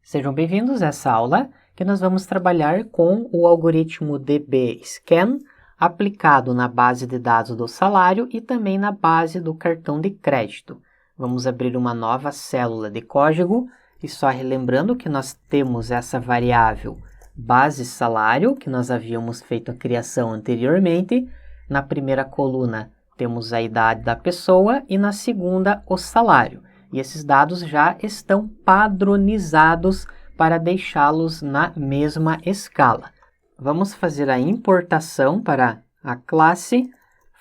Sejam bem-vindos a essa aula que nós vamos trabalhar com o algoritmo DB-Scan aplicado na base de dados do salário e também na base do cartão de crédito. Vamos abrir uma nova célula de código e só relembrando que nós temos essa variável base salário, que nós havíamos feito a criação anteriormente. Na primeira coluna temos a idade da pessoa e na segunda o salário. E esses dados já estão padronizados para deixá-los na mesma escala. Vamos fazer a importação para a classe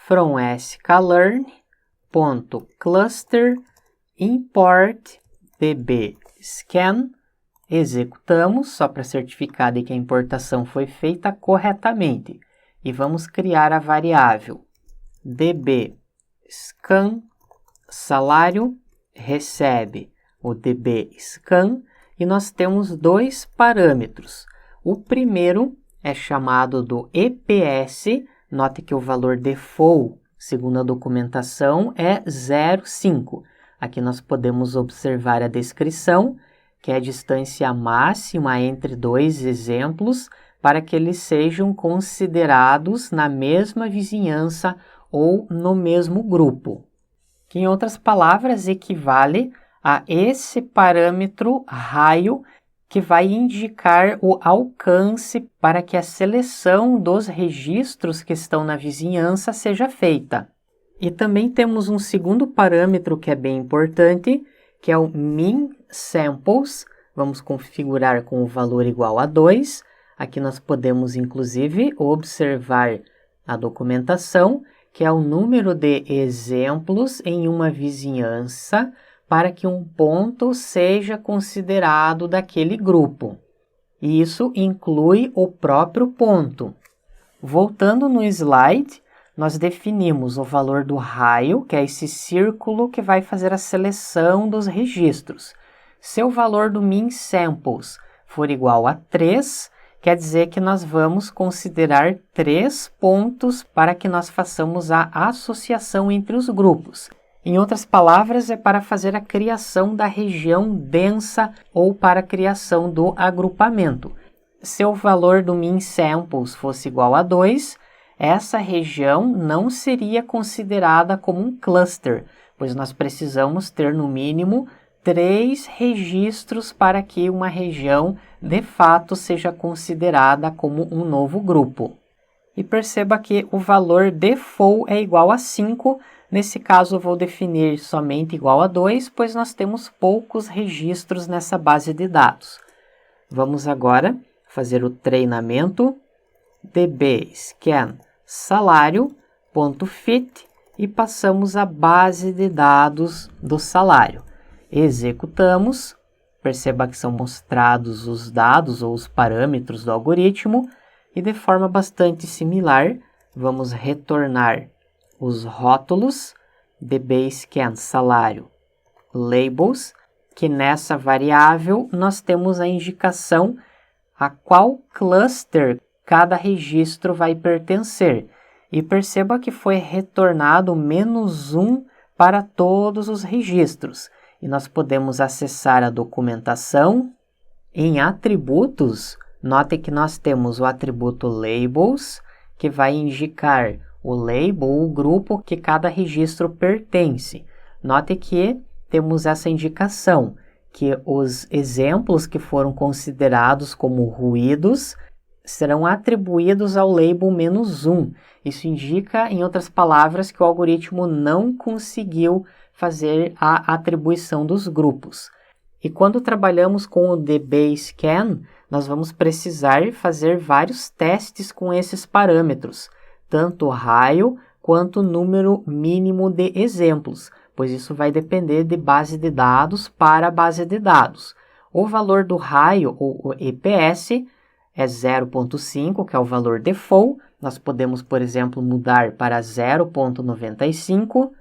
from sklearn.cluster import dbscan. Executamos, só para certificar de que a importação foi feita corretamente. E vamos criar a variável dbscan salário recebe o dbscan e nós temos dois parâmetros. O primeiro é chamado do EPS, note que o valor default, segundo a documentação, é 0,5. Aqui nós podemos observar a descrição, que é a distância máxima entre dois exemplos, para que eles sejam considerados na mesma vizinhança ou no mesmo grupo. Que, em outras palavras, equivale a esse parâmetro raio que vai indicar o alcance para que a seleção dos registros que estão na vizinhança seja feita. E também temos um segundo parâmetro que é bem importante, que é o min samples. Vamos configurar com o valor igual a 2. Aqui nós podemos, inclusive, observar a documentação, que é o número de exemplos em uma vizinhança para que um ponto seja considerado daquele grupo. E isso inclui o próprio ponto. Voltando no slide, nós definimos o valor do raio, que é esse círculo que vai fazer a seleção dos registros. Se o valor do min samples for igual a 3, quer dizer que nós vamos considerar 3 pontos para que nós façamos a associação entre os grupos. Em outras palavras, é para fazer a criação da região densa ou para a criação do agrupamento. Se o valor do min samples fosse igual a 2, essa região não seria considerada como um cluster, pois nós precisamos ter no mínimo 3 registros para que uma região de fato seja considerada como um novo grupo. E perceba que o valor default é igual a 5, nesse caso eu vou definir somente igual a 2, pois nós temos poucos registros nessa base de dados. Vamos agora fazer o treinamento dbscan salário.fit e passamos a base de dados do salário. Executamos, perceba que são mostrados os dados ou os parâmetros do algoritmo e de forma bastante similar vamos retornar os rótulos dbscan salário labels, que nessa variável nós temos a indicação a qual cluster cada registro vai pertencer. E perceba que foi retornado -1 para todos os registros. E nós podemos acessar a documentação. Em atributos, note que nós temos o atributo labels, que vai indicar o label, o grupo que cada registro pertence. Note que temos essa indicação, que os exemplos que foram considerados como ruídos serão atribuídos ao label -1. Isso indica, em outras palavras, que o algoritmo não conseguiu fazer a atribuição dos grupos. E quando trabalhamos com o dbscan, nós vamos precisar fazer vários testes com esses parâmetros, tanto o raio quanto o número mínimo de exemplos, pois isso vai depender de base de dados para base de dados. O valor do raio, ou o EPS, é 0,5, que é o valor default. Nós podemos, por exemplo, mudar para 0,95.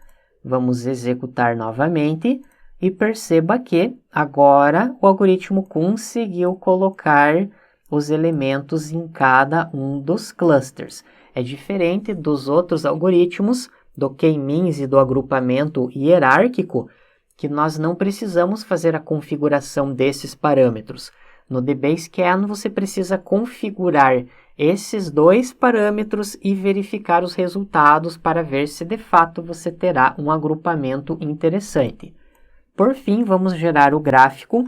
Vamos executar novamente e perceba que agora o algoritmo conseguiu colocar os elementos em cada um dos clusters. É diferente dos outros algoritmos, do K-means e do agrupamento hierárquico, que nós não precisamos fazer a configuração desses parâmetros. No DBScan, você precisa configurar esses dois parâmetros e verificar os resultados para ver se de fato você terá um agrupamento interessante. Por fim, vamos gerar o gráfico.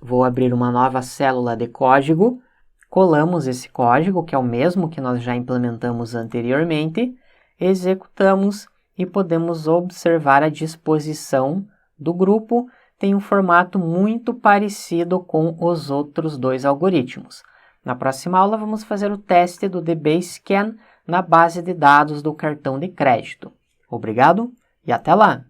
Vou abrir uma nova célula de código. Colamos esse código, que é o mesmo que nós já implementamos anteriormente. Executamos e podemos observar a disposição do grupo. Tem um formato muito parecido com os outros dois algoritmos. Na próxima aula, vamos fazer o teste do DBScan na base de dados do cartão de crédito. Obrigado e até lá!